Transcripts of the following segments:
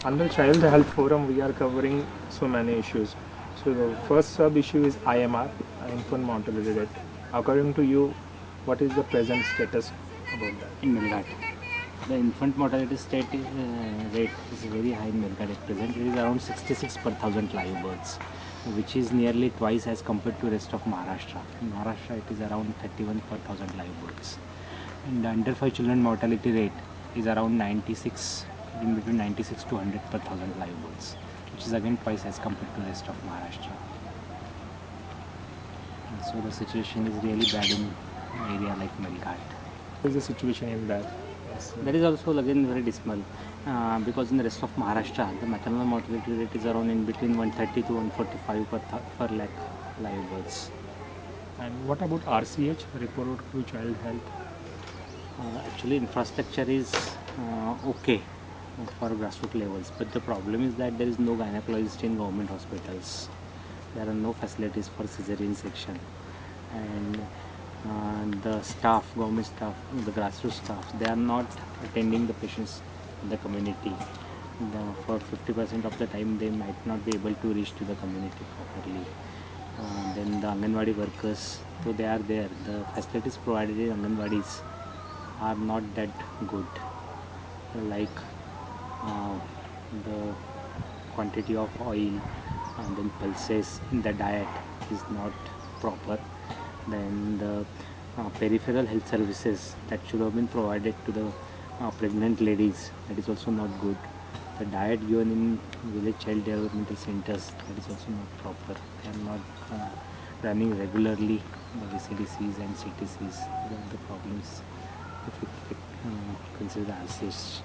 Under Child Health Forum, we are covering so many issues. So the first sub issue is IMR, infant mortality rate. According to you, what is the present status about that? In Melghat, the infant mortality rate is very high in Melghat at present. It is around 66 per thousand live births, which is nearly twice as compared to rest of Maharashtra. In Maharashtra, it is around 31 per thousand live births. And the under 5 children mortality rate is around 96, in between 96 to 100 per thousand live births, which is again twice as compared to rest of Maharashtra. And so the situation is really bad in an area like Melghat. What is the situation in that? Yes, That is also again very dismal because in the rest of Maharashtra, the maternal mortality rate is around in between 130 to 145 per lakh live births. And what about RCH, report to child health? Actually, infrastructure is okay for grassroots levels, but the problem is that there is no gynecologist in government hospitals. There are no facilities for cesarean section, and the staff, government staff, the grassroots staff, they are not attending the patients in the community. For 50% of the time, they might not be able to reach to the community properly. Then the Anganwadi workers, though they are there, the facilities provided in Anganwadis are not that good. Like the quantity of oil and then pulses in the diet is not proper. Then the peripheral health services that should have been provided to the pregnant ladies, that is also not good. The diet given in village child developmental centers, that is also not proper. They are not running regularly the VCDCs and CTCs. These are the problems if we consider the RCH.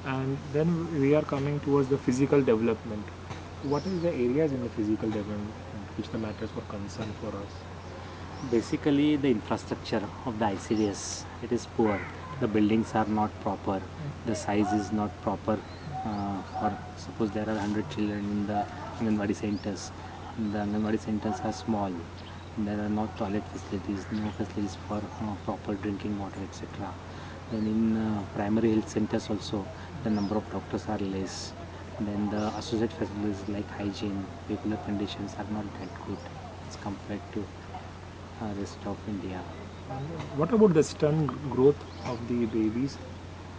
And then we are coming towards the physical development. What is the areas in the physical development which the matters for concern for us? Basically, the infrastructure of the ICDS, it is poor. The buildings are not proper. The size is not proper. For suppose there are 100 children in the Anganwadi centers. The Anganwadi centers are small. There are no toilet facilities, no facilities for proper drinking water, etc. Then in primary health centers also, the number of doctors are less. Then the associate facilities like hygiene, regular conditions are not that good as compared to rest of India. What about the stunt growth of the babies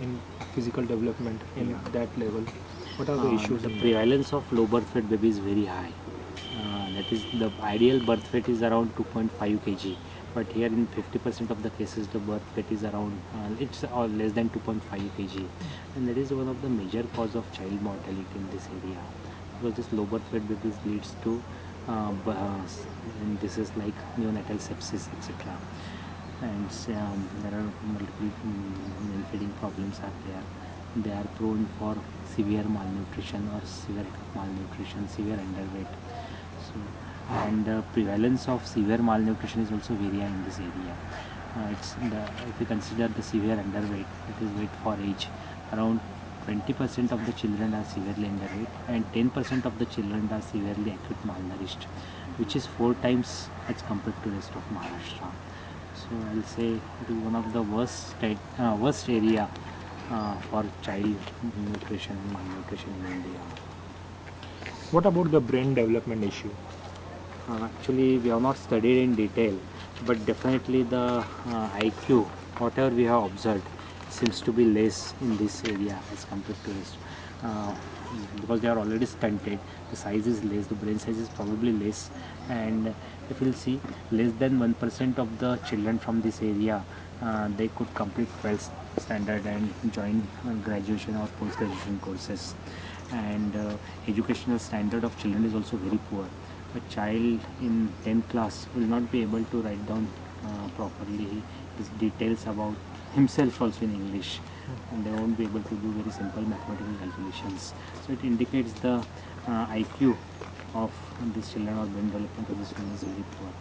in physical development in that level? What are the issues? The prevalence of low birth weight baby is very high. That is, the ideal birth weight is around 2.5 kg, but here in 50% of the cases the birth weight is around it's less than 2.5 kg, and that is one of the major cause of child mortality in this area, because this low birth weight babies leads to diseases like neonatal sepsis, etc. And there are multiple feeding problems are there. They are prone for severe malnutrition or severe malnutrition, severe underweight. So, and the prevalence of severe malnutrition is also very high in this area. If you consider the severe underweight, that is weight for age, around 20% of the children are severely underweight and 10% of the children are severely acute malnourished, which is 4 times as compared to rest of Maharashtra. So I'll say it is one of the worst area for child nutrition and malnutrition in India. What about the brain development issue? Actually, we have not studied in detail, but definitely the IQ, whatever we have observed, seems to be less in this area as compared to rest. Because they are already stunted, the size is less, the brain size is probably less, and if you'll see, less than 1% of the children from this area they could complete 12th standard and join graduation or post-graduation courses. And educational standard of children is also very poor. A child in 10th class will not be able to write down properly his details about himself also in English, and they won't be able to do very simple mathematical calculations. So it indicates the IQ of these children or brain development of these children is very poor.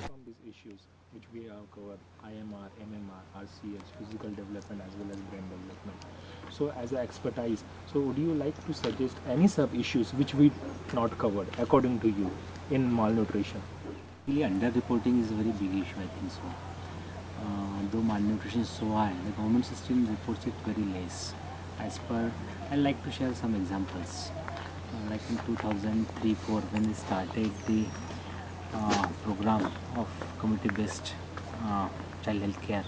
From these issues which we have covered, IMR, MMR, RCH, physical development as well as brain development. So as an expertise, so would you like to suggest any sub issues which we not covered according to you in malnutrition? Really, underreporting is a very big issue, I think so. Though malnutrition is so high, the government system reports it very less. as per, I like to share some examples. Like in 2003-4, when we started the program of community-based child health care,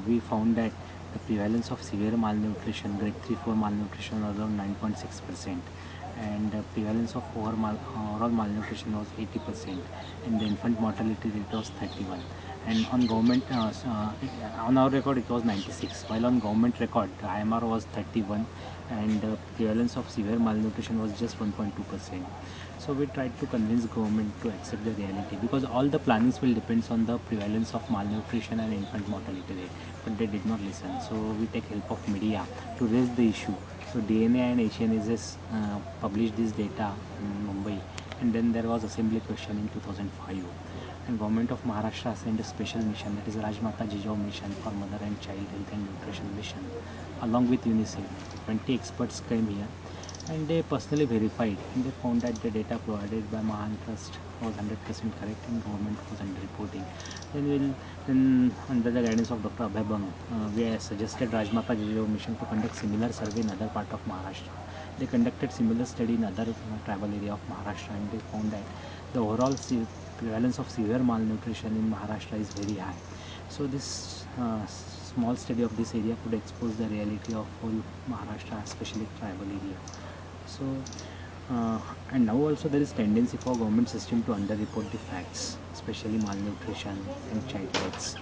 we found that the prevalence of severe malnutrition, grade 3-4 malnutrition, was around 9.6%, and the prevalence of overall malnutrition was 80%, and the infant mortality rate was 31. And on government, on our record, it was 96. While on government record, the IMR was 31, and the prevalence of severe malnutrition was just 1.2%. So we tried to convince government to accept the reality, because all the plannings will depends on the prevalence of malnutrition and infant mortality rate, but they did not listen. So we take help of media to raise the issue. So DNA and HNSS published this data in Mumbai, and then there was assembly question in 2005, and government of Maharashtra sent a special mission, that is Rajmata Jijao mission for mother and child health and nutrition mission, along with UNICEF. 20 experts came here, and they personally verified, and they found that the data provided by Mahan Trust was 100% correct and government was underreporting. Then under the guidance of Dr. Abhay Bang, we suggested Rajmata Jijao mission to conduct similar survey in other part of Maharashtra. They conducted similar study in other tribal area of Maharashtra, and they found that the overall prevalence of severe malnutrition in Maharashtra is very high. So this small study of this area could expose the reality of whole Maharashtra, especially tribal area. So and now also there is tendency for government system to underreport the facts, especially malnutrition and child deaths.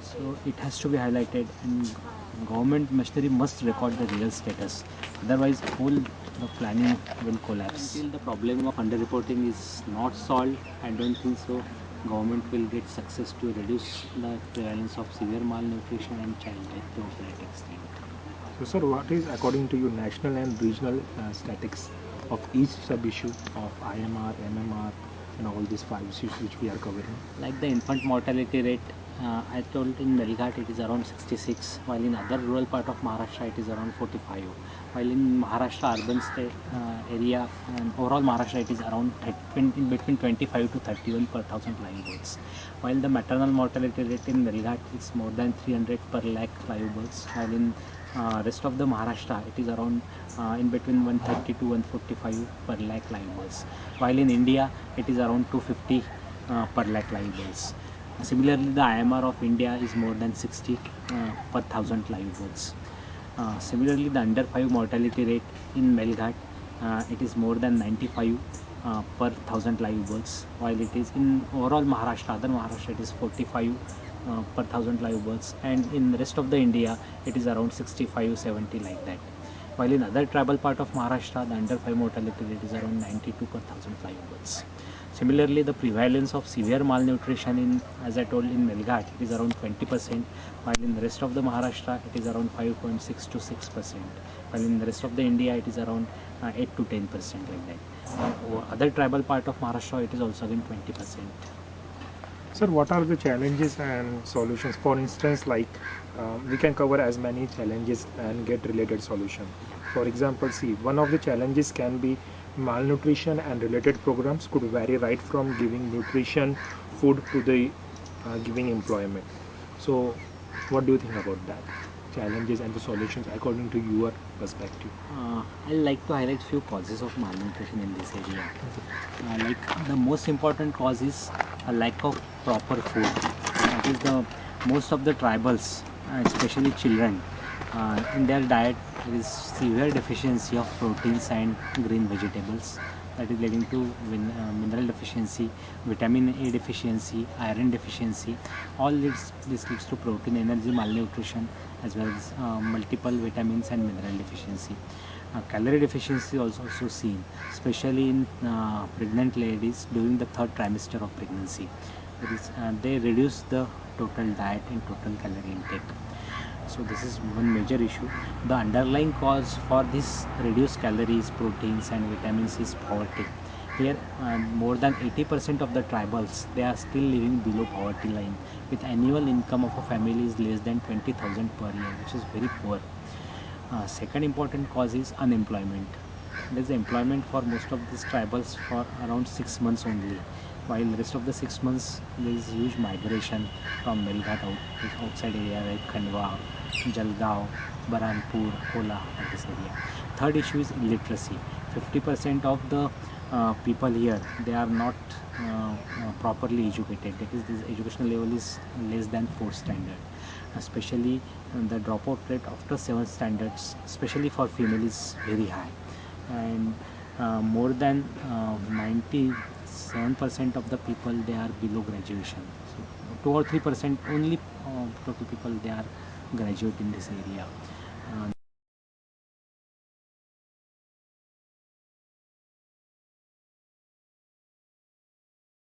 So it has to be highlighted, and government machinery must record the real status. Otherwise, whole the planning will collapse. Until the problem of underreporting is not solved, I don't think so. Government will get success to reduce the prevalence of severe malnutrition and child death to a great extent. So, sir, what is, according to you, national and regional statistics of each sub-issue of IMR, MMR, and all these five issues which we are covering? Like the infant mortality rate, I told in Melghat it is around 66, while in other rural part of Maharashtra it is around 45. While in Maharashtra urban state area and overall Maharashtra it is around in between 25 to 31 per thousand live births. While the maternal mortality rate in Melghat is more than 300 per lakh live births, while in rest of the Maharashtra it is around in between 130 to 145 per lakh live births. While in India it is around 250 per lakh live births. Similarly, the IMR of India is more than 60 per thousand live births. Similarly, the under 5 mortality rate in Melghat, it is more than 95 per thousand live births, while it is in overall Maharashtra, other Maharashtra, it is 45 per thousand live births, and in the rest of the India, it is around 65, 70 like that. While in other tribal part of Maharashtra, the under 5 mortality rate is around 92 per thousand live births. Similarly, the prevalence of severe malnutrition in, as I told, in Melghat, it is around 20%, while in the rest of the Maharashtra, it is around 5.6 to 6%, while in the rest of the India, it is around 8 to 10% like that. Other tribal part of Maharashtra, it is also again 20%. Sir, what are the challenges and solutions? For instance, like we can cover as many challenges and get related solution. For example, see, one of the challenges can be malnutrition, and related programs could vary right from giving nutrition, food, to the giving employment. So, what do you think about that? Challenges and the solutions according to your perspective. I'd like to highlight few causes of malnutrition in this area. Like the most important cause is a lack of proper food. That is the most of the tribals, especially children, in their diet there is severe deficiency of proteins and green vegetables. That is leading to mineral deficiency, vitamin A deficiency, iron deficiency. All this leads to protein energy malnutrition, as well as multiple vitamins and mineral deficiency. Calorie deficiency is also seen, especially in pregnant ladies during the third trimester of pregnancy. They reduce the total diet and total calorie intake. So this is one major issue. The underlying cause for this reduced calories, proteins and vitamins is poverty. Here more than 80% of the tribals, they are still living below poverty line, with annual income of a family is less than 20,000 per year, which is very poor. Second important cause is unemployment. There is employment for most of these tribals for around 6 months only, while the rest of the 6 months there is huge migration from Melghat outside area like Khandwa, Jalgaon, Baranpur, Ola, and this area. Third issue is illiteracy. 50% of the people here, they are not properly educated. That is, this educational level is less than 4th standard. Especially the dropout rate after 7th standards, especially for female, is very high, and more than 97% of the people, they are below graduation. So 2 or 3% only total people, they are graduate in this area.